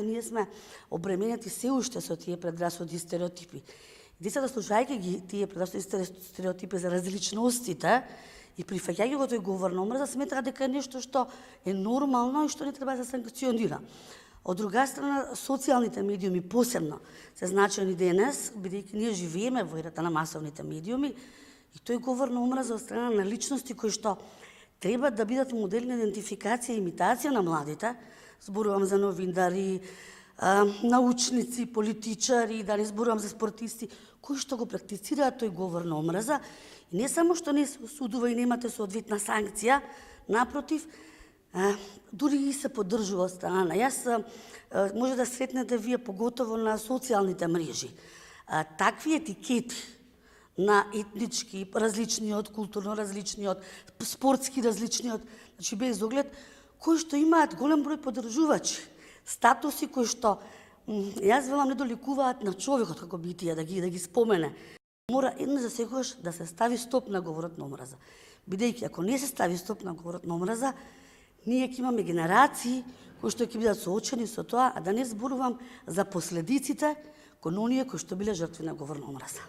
ние сме обременети се уште со тие предрасуди и стереотипи. Децата, слушајќи ги тие предрасуди и стереотипи за различностите и прифаќајќи го тој говор на омраза, сметаат дека е нешто што е нормално и што не треба да се санкционира. Од друга страна, социјалните медиуми посебно се значени денес, бидејќи ние живееме во ерата на масовните медиуми, и тој говор на омраза од страна на личности кои што треба да бидат модели на идентификација и имитација на младите. Зборувам за новинари, научници, политичари, да не зборувам за спортисти, кои што го практицираат тој говор на омраза. И не само што не се осудува и немате соодветна санкција, напротив, дури и се поддржува од страна. Јас може да сретнете вие поготово на социјалните мрежи. Такви етикети на етнички различниот, културно различниот, спортски различниот, значи без оглед, кои што имаат голем број поддржувачи, статуси кои што, јас велам, не доликуваат на човекот како битие, да ги спомене. Мора едно за секогаш да се стави стоп на говорот на омраза. Бидејќи ако не се стави стоп на говорот на омраза, ние ќе имаме генерации кои што ќе бидат соочени со тоа, а да не зборувам за последиците кон оние кои што биле жртви на говор на омраза.